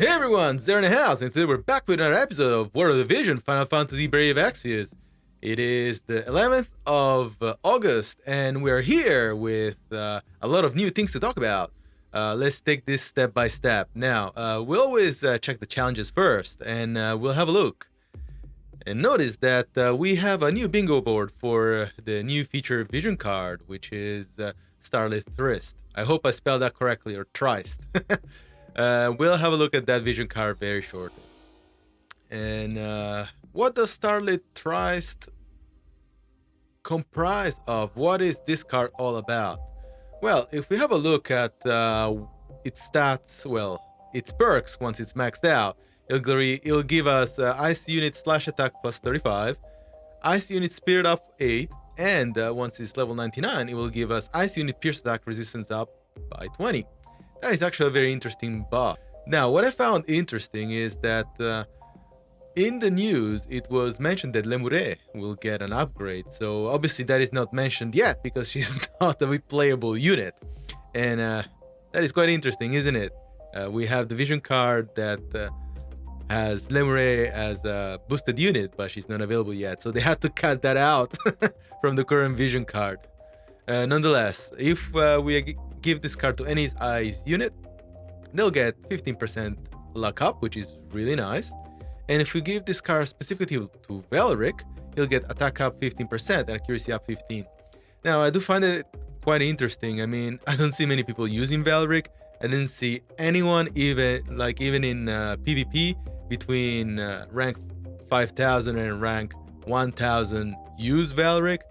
Hey everyone, Zero in the house, and today we're back with another episode of WOTV Final Fantasy Brave Exvius. It is the 11th of August, and we're here with a lot of new things to talk about. Let's take this step by step. Now, we'll always check the challenges first, and we'll have a look. And notice that we have a new bingo board for the new feature vision card, which is Starlit Thrist. I hope I spelled that correctly, or Trist. We'll have a look at that vision card very shortly. And what does Starlit Thrist comprise of? What is this card all about? Well, if we have a look at its stats, well, its perks once it's maxed out, it'll give us Ice Unit Slash Attack plus 35, Ice Unit Spirit up 8, and once it's level 99, it will give us Ice Unit Pierce Attack Resistance up by 20. That is actually a very interesting buff. Now, what I found interesting is that in the news, it was mentioned that Lemure will get an upgrade. So obviously that is not mentioned yet because she's not a replayable unit. And that is quite interesting, isn't it? We have the vision card that has Lemure as a boosted unit, but she's not available yet. So they had to cut that out from the current vision card. Nonetheless, if we give this card to any Ice unit, they'll get 15% luck up, which is really nice. And if we give this card specifically to Valeric, he'll get attack up 15% and accuracy up 15. Now, I do find it quite interesting. I mean, I don't see many people using Valeric. I didn't see anyone even in PvP between rank 5000 and rank 1000 use Valeric.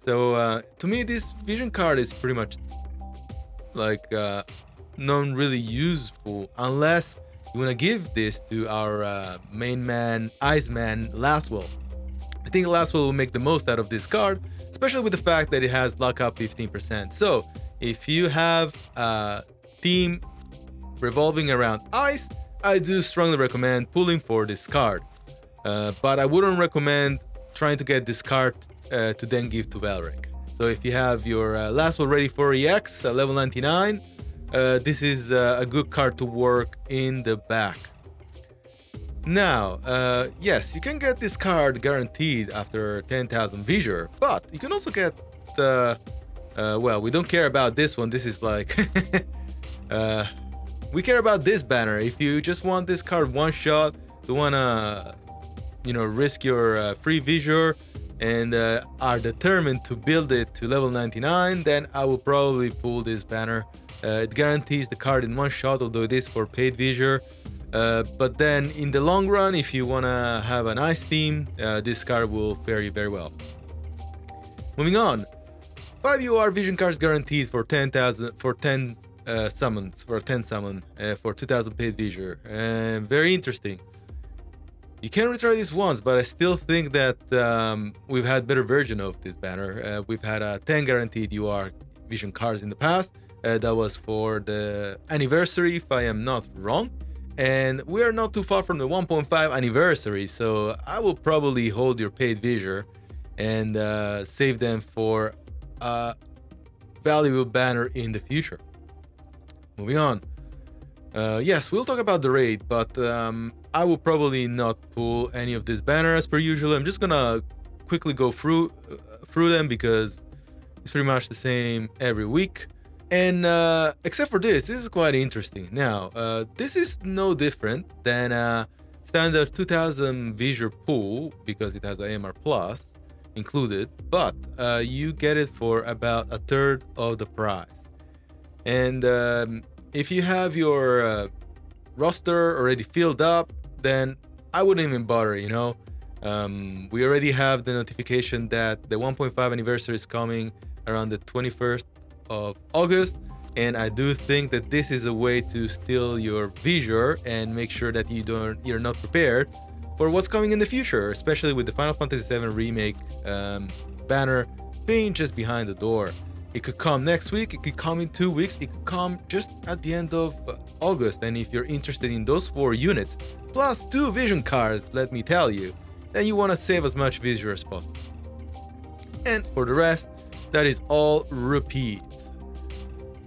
So to me, this vision card is pretty much like not really useful unless you want to give this to our main man, Iceman Laswell. I think Laswell will make the most out of this card, especially with the fact that it has luck up 15%. So if you have a team revolving around ice, I do strongly recommend pulling for this card. But I wouldn't recommend trying to get this card to then give to Valeric. So if you have your Laswell ready for EX, level 99, this is a good card to work in the back. Now, yes, you can get this card guaranteed after 10,000 Visure, but you can also get, well, we don't care about this one. This is like, we care about this banner. If you just want this card one shot, don't wanna, risk your free Visure and are determined to build it to level 99, then I will probably pull this banner. It guarantees the card in one shot, although it is for paid Visure. But then in the long run, if you want to have a nice team, this card will fare you very well. Moving on. 5 UR vision cards guaranteed for 10,000 for 10 summons, for 10 summon, for 2,000 paid Visure. Very interesting. You can retry this once, but I still think that we've had better version of this banner. We've had 10 guaranteed UR vision cards in the past. That was for the anniversary, if I am not wrong. And we are not too far from the 1.5 anniversary, so I will probably hold your paid Visure and save them for a valuable banner in the future. Moving on. Yes, we'll talk about the raid, but I will probably not pull any of this banner as per usual. I'm just gonna quickly go through them because it's pretty much the same every week. And except for this is quite interesting. Now, this is no different than a standard 2000 Visure pool because it has an AMR Plus included, but you get it for about a third of the price. And if you have your roster already filled up, then I wouldn't even bother, We already have the notification that the 1.5 anniversary is coming around the 21st of August, and I do think that this is a way to steal your Visure and make sure that you're not prepared for what's coming in the future, especially with the Final Fantasy VII Remake banner being just behind the door. It could come next week, it could come in 2 weeks, it could come just at the end of August. And if you're interested in those 4 units plus 2 vision cards, let me tell you, then you want to save as much Visure as possible. And for the rest, that is all repeats.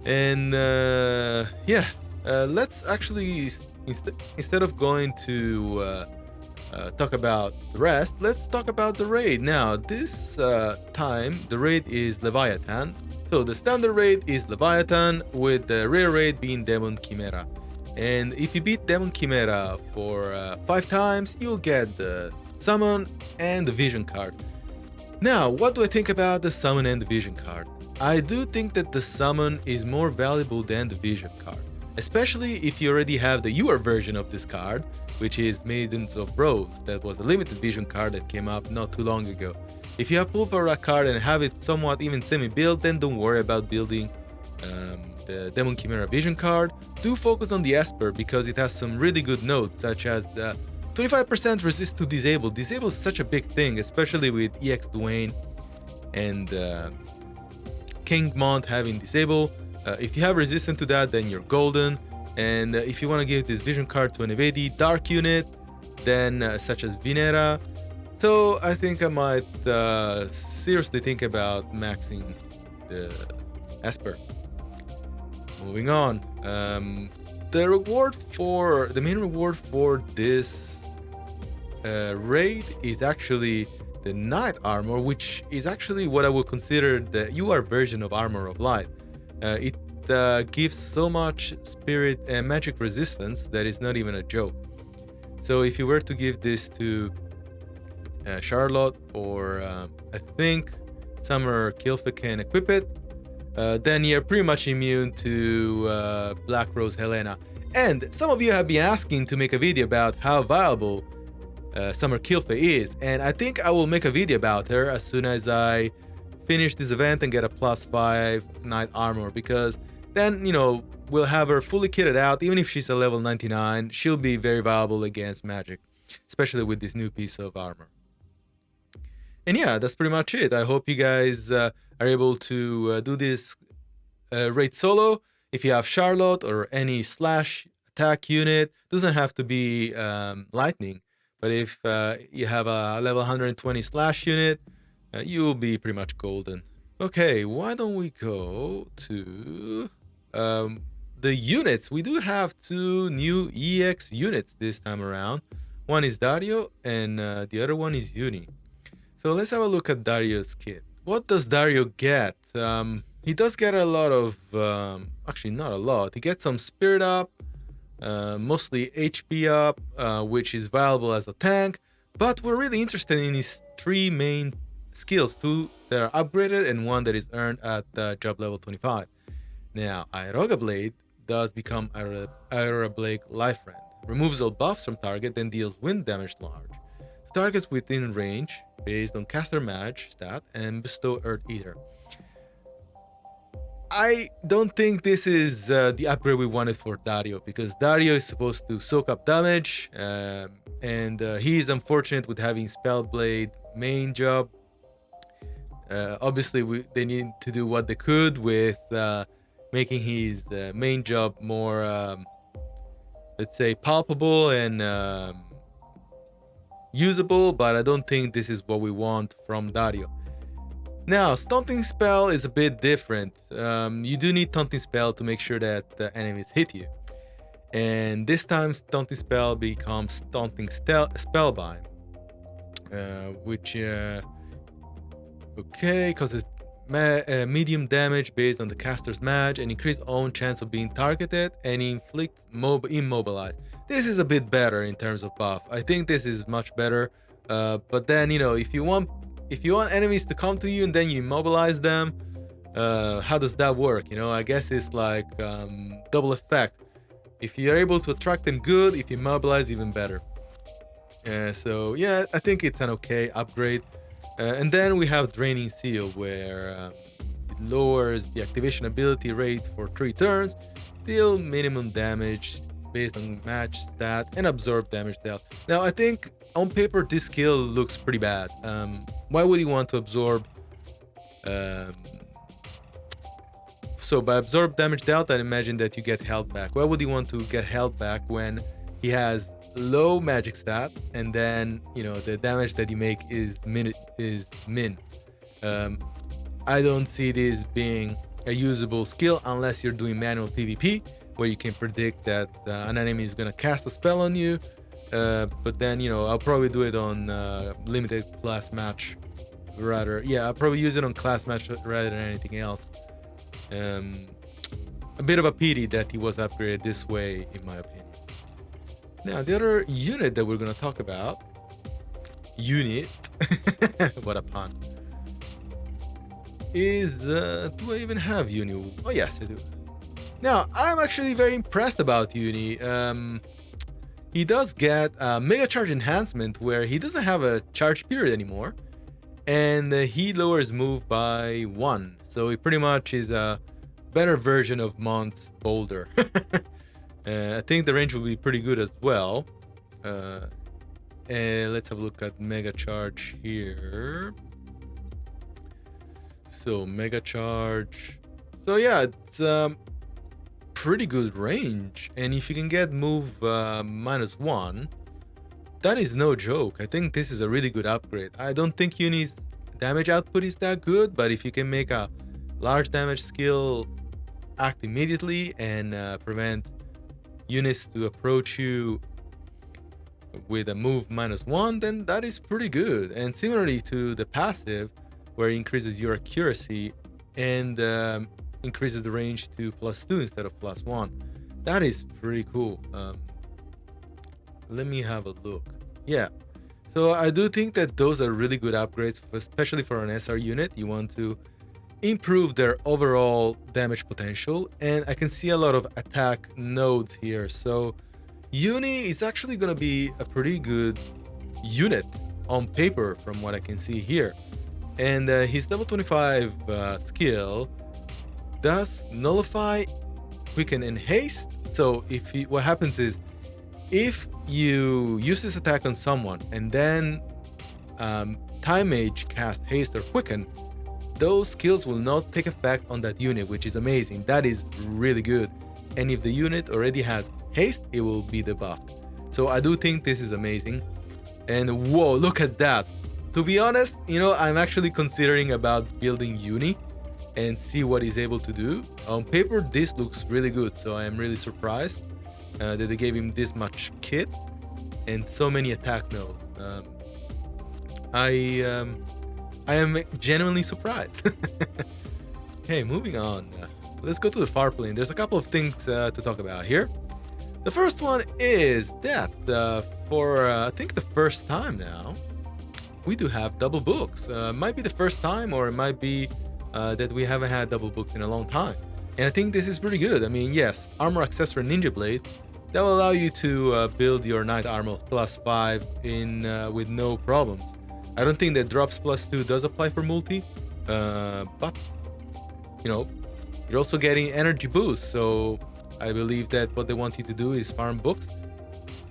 And yeah, Let's actually, instead of going to talk about the rest, let's talk about the raid. Now, this time, the raid is Leviathan. So the standard raid is Leviathan, with the rare raid being Demon Chimera. And if you beat Demon Chimera for 5 times, you'll get the Summon and the Vision card. Now, what do I think about the Summon and the Vision card? I do think that the Summon is more valuable than the Vision card, especially if you already have the UR version of this card, which is Maidens of Rose. That was a limited Vision card that came up not too long ago. If you have pulled for that card and have it somewhat even semi-built, then don't worry about building the Demon Chimera Vision card. Do focus on the Esper because it has some really good notes, such as 25% resist to disable. Disable is such a big thing, especially with EX Dwayne and King Mont having disable. If you have resistance to that, then you're golden. And if you want to give this Vision card to an Evadi Dark unit, then such as Venera. So I think I might seriously think about maxing the Esper. Moving on. The main reward for this raid is actually the Knight armor, which is actually what I would consider the UR version of Armor of Light. It gives so much spirit and magic resistance that is not even a joke. So if you were to give this to Charlotte, or I think Summer Kilfa can equip it, then you're pretty much immune to Black Rose Helena. And some of you have been asking to make a video about how viable Summer Kilfa is, and I think I will make a video about her as soon as I finish this event and get a +5 Knight armor, because then, you know, we'll have her fully kitted out. Even if she's a level 99, she'll be very viable against magic, especially with this new piece of armor. And yeah, that's pretty much it. I hope you guys are able to do this raid solo. If you have Charlotte or any slash attack unit, doesn't have to be lightning, but if you have a level 120 slash unit, you'll be pretty much golden. Okay, why don't we go to the units? We do have 2 new EX units this time around. One is Dario and the other one is Uni. So let's have a look at Dario's kit. What does Dario get? He does get a lot of, actually not a lot. He gets some spirit up, mostly HP up, which is valuable as a tank. But we're really interested in his 3 main skills, 2 that are upgraded and 1 that is earned at job level 25. Now, Aeroga Blade does become Aeroga Blade Life Friend. Removes all buffs from target, then deals wind damage large to targets within range based on caster match stat and bestow Earth Eater. I don't think this is the upgrade we wanted for Dario, because Dario is supposed to soak up damage, and he is unfortunate with having Spellblade main job. Obviously, they need to do what they could with making his main job more, let's say, palpable and usable, but I don't think this is what we want from Dario. Now, Taunting Spell is a bit different. You do need Taunting Spell to make sure that the enemies hit you. And this time, Taunting Spell becomes Taunting Spellbind, which, okay, causes medium damage based on the caster's match and increase own chance of being targeted and inflict immobilize. This is a bit better in terms of buff. I think this is much better. But then, you know, if you want enemies to come to you and then you immobilize them, how does that work? You know, I guess it's like double effect. If you're able to attract them, good. If you immobilize, even better. So yeah, I think it's an okay upgrade. And then we have Draining Seal, where it lowers the activation ability rate for 3 turns, deal minimum damage based on match stat, and absorb damage dealt. Now, I think on paper this skill looks pretty bad. Why would you want to absorb? So by absorb damage dealt, I imagine that you get health back. Why would you want to get health back when he has low magic stat, and then, you know, the damage that you make is min? I don't see this being a usable skill unless you're doing manual PvP, where you can predict that an enemy is gonna cast a spell on you. But then, you know, I'll probably do it on limited class match rather. Yeah, I'll probably use it on class match rather than anything else. A bit of a pity that he was upgraded this way, in my opinion. Now, the other unit that we're gonna talk about, what a pun, is, do I even have Uni? Oh yes, I do. Now, I'm actually very impressed about Uni. He does get a Mega Charge enhancement where he doesn't have a charge period anymore, and he lowers move by 1. So he pretty much is a better version of Mont's Boulder. I think the range will be pretty good as well. And let's have a look at Mega Charge here. So Mega Charge. So yeah, it's pretty good range, and if you can get move -1, that is no joke. I think this is a really good upgrade. I don't think Uni's damage output is that good, but if you can make a large damage skill act immediately and prevent units to approach you with a move -1, then that is pretty good. And similarly to the passive, where it increases your accuracy and increases the range to +2 instead of +1. That is pretty cool. Let me have a look. Yeah, so I do think that those are really good upgrades, especially for an SR unit. You want to improve their overall damage potential, and I can see a lot of attack nodes here. So Uni is actually going to be a pretty good unit on paper from what I can see here. And his level 25 skill does nullify, quicken, and haste. So if what happens is, if you use this attack on someone and then Time Mage cast haste or quicken, those skills will not take effect on that unit, which is amazing. That is really good. And if the unit already has haste, it will be debuffed. So I do think this is amazing. And whoa, look at that. To be honest, you know, I'm actually considering about building Uni and see what he's able to do. On paper, this looks really good, so I am really surprised that they gave him this much kit and so many attack nodes. I am genuinely surprised. Okay, moving on. Let's go to the far plane. There's a couple of things to talk about here. The first one is that for I think the first time now, we do have double books. Might be the first time, or it might be that we haven't had double books in a long time. And I think this is pretty good. I mean, yes, Armor Accessory Ninja Blade, that will allow you to build your Knight Armor +5 in with no problems. I don't think that drops +2 does apply for multi, but you know, you're also getting energy boost. So I believe that what they want you to do is farm books,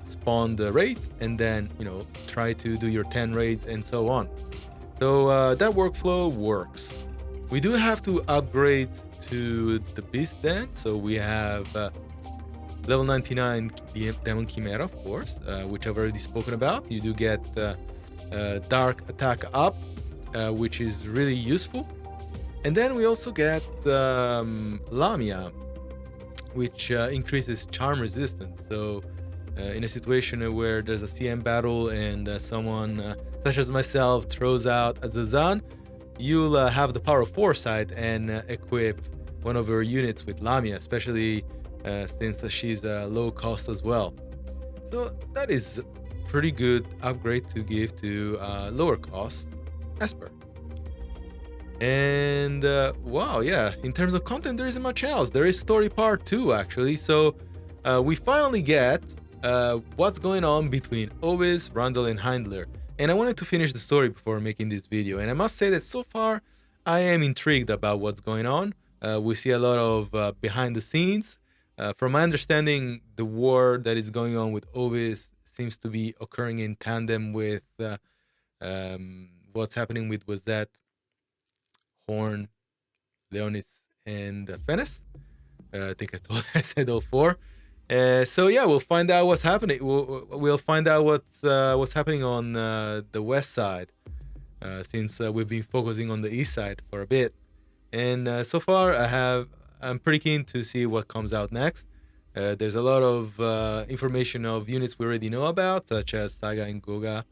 spawn the raids, and then, you know, try to do your 10 raids and so on. So that workflow works. We do have to upgrade to the Beast Den. So we have level 99 Demon Chimera, of course, which I've already spoken about. You do get Dark Attack up, which is really useful. And then we also get Lamia, which increases charm resistance. So in a situation where there's a CM battle and someone such as myself throws out a Zazan, you'll have the power of foresight and equip one of your units with Lamia, especially since she's low cost as well. So that is a pretty good upgrade to give to lower cost Esper. And wow, yeah, in terms of content, there isn't much else. There is story part 2 actually. So we finally get what's going on between Ovis, Randall, and Heindler. And I wanted to finish the story before making this video. And I must say that so far, I am intrigued about what's going on. We see a lot of behind the scenes. From my understanding, the war that is going on with Ovis seems to be occurring in tandem with what's happening with Wazette, Horn, Leonis, and Fennis. I think I said all 4. So yeah, we'll find out what's happening. We'll find out what's happening on the west side, since we've been focusing on the east side for a bit. And so far, I'm pretty keen to see what comes out next. There's a lot of information of units we already know about, such as Saga and Goga,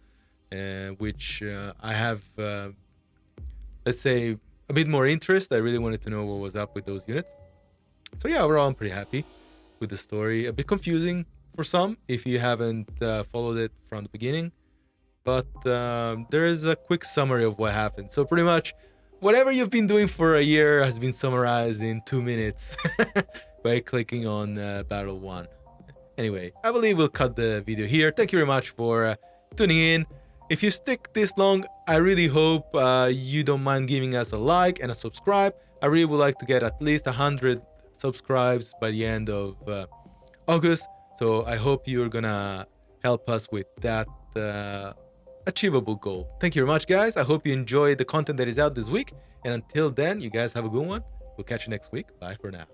which I have, let's say, a bit more interest. I really wanted to know what was up with those units. So yeah, overall, I'm pretty happy with the story. A bit confusing for some if you haven't followed it from the beginning, but there is a quick summary of what happened. So pretty much, whatever you've been doing for a year has been summarized in 2 minutes by clicking on Battle 1. Anyway, I believe we'll cut the video here. Thank you very much for tuning in. If you stick this long, I really hope you don't mind giving us a like and a subscribe. I really would like to get at least 100 subscribes by the end of August. So I hope you're gonna help us with that achievable goal. Thank you very much, guys. I hope you enjoyed the content that is out this week. And until then, you guys have a good one. We'll catch you next week. Bye for now.